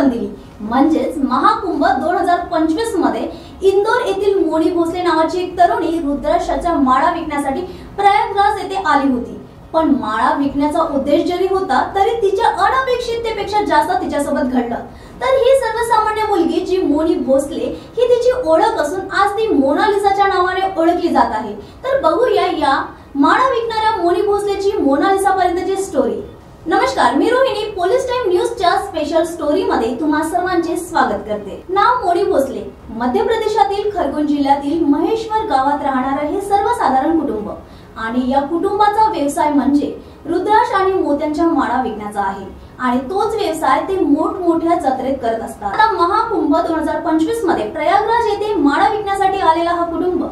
पण दिली। म्हणजेच महाकुंभ 2025 मध्ये इंदोर येथील मोनी भोसले नावाची एक तरुणी रुद्राक्षाच्या माळा विकण्यासाठी प्रयागराज येथे आली होती। पण माळा विकण्याचा उद्देश जरी होता तरी तिच्या अनपेक्षिततेपेक्षा जास्त तिच्यासोबत घडलं। तर ही सर्वसामान्य मुलगी जी मोनी भोसले ही तिची ओळख असून आज ती मोनालिसाच्या नावाने ओळखली जात आहे। तर बघूया या माळा विकणाऱ्या मोनी भोसलेची मोनालिसा पर्यंतची स्टोरी। नमस्कार, मी रोहिणी पोलीस टाइम न्यूजच्या स्पेशल स्टोरी मध्ये तुम्हा सर्वांचे स्वागत करते। नाव मोनी भोसले, मध्य प्रदेशातील खरगोन जिल्ह्यातील महेश्वर गावात राहणारे हे सर्वसाधारण कुटुंब आणि या कुटुंबाचा व्यवसाय म्हणजे रुद्राक्ष आणि मोत्यांच्या माळा विकण्याचा आहे आणि तोच व्यवसाय ते मोठमोठ्या जत्रेत करत असतात। आता महाकुंभ 2025 मध्ये प्रयागराज येथे माळा विकण्यासाठी आलेला हा कुटुंब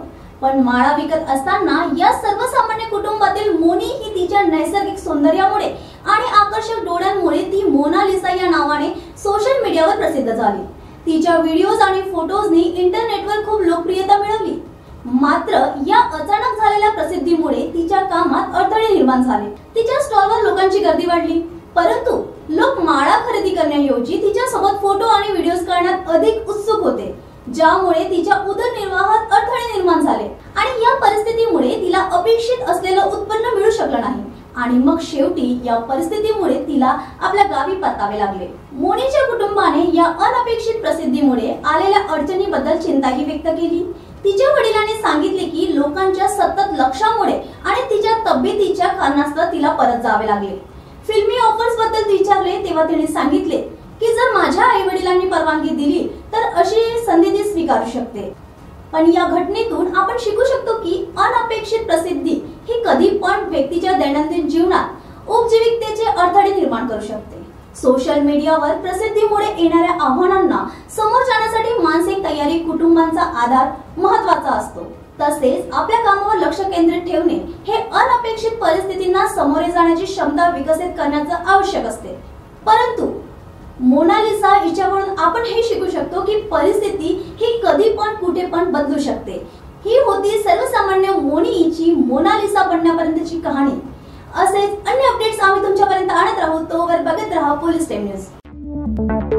पण माळा विकत असताना या सर्वसामान्य कुटुंबातील मोनी ही तिच्या नैसर्गिक सौंदर्यामुळे आणि आकर्षक डोळ्यांमुळे ती मोनालिसा या नावाने सोशल मीडियावर प्रसिद्ध झाली। तिच्या व्हिडिओज आणि फोटोजनी इंटरनेटवर खूप लोकप्रियता मिळवली। मात्र या अचानक झालेल्या प्रसिद्धीमुळे तिच्या कामात अडथळे निर्माण झाले। तिच्या स्टॉलवर लोकांची गर्दी वाढली, परंतु लोक माळा खरेदी करण्याऐवजी तिच्या सोबत फोटो आणि व्हिडिओज करण्यात अधिक उत्सुक होते, ज्यामुळे तिच्या उदरनिर्वाहात अडथळे निर्माण झाले आणि या परिस्थितीमुळे तिला अपेक्षित असलेलं उत्पन्न मिळू शकलं नाही आणि मग शेवटी या परिस्थितीमुळे तिला आपल्या गावी परतावे लागले। मोनीच्या कुटुंबाने या अनपेक्षित प्रसिद्धीमुळे आलेल्या अडचणीबद्दल चिंताही व्यक्त केली। तिच्या वडिलांनी सांगितले की लोकांच्या सतत लक्षामुळे आणि तिच्या तब्येतीच्या कारणास्तव तिला परत जावे लागले। फिल्मी ऑफर्स बद्दल विचारले तेव्हा तिने सांगितले की जर माझ्या आई वडिलांनी परवानगी दिली तर अशी संधी ती स्वीकारू शकते। पण या घटनेतून आपण शिकू शकतो की अनपेक्षित प्रसिद्धी ही कधी पण व्यक्तीच्या दैनंदिन जीवनात उपजीविकेचे अडथळे निर्माण करू शकते। सोशल मीडियावर प्रसिद्धीमुळे येणाऱ्या आव्हानांना समोर जाण्यासाठी मानसिक तयारी, कुटुंबांचा आधार महत्त्वाचा असतो। तसेच आपल्या कामावर लक्ष केंद्रित ठेवणे हे अनपेक्षित परिस्थितींना सामोरे जाण्याची क्षमता विकसित करण्याचं आवश्यक असते। परंतु मोनालिसा हिच्याकडून आपण हे शिकू शकतो की परिस्थिती ही कधी पण कुठे पण बदलू शकते। ही होती सर्वसामान्य मोनीची मोनालिसा बनण्यापर्यंतची कहाणी। असेच अन्य अपडेट्स आम्ही तुमच्यापर्यंत आणत राहू, तोवर बघत राहा पोलीस टाइम न्यूज।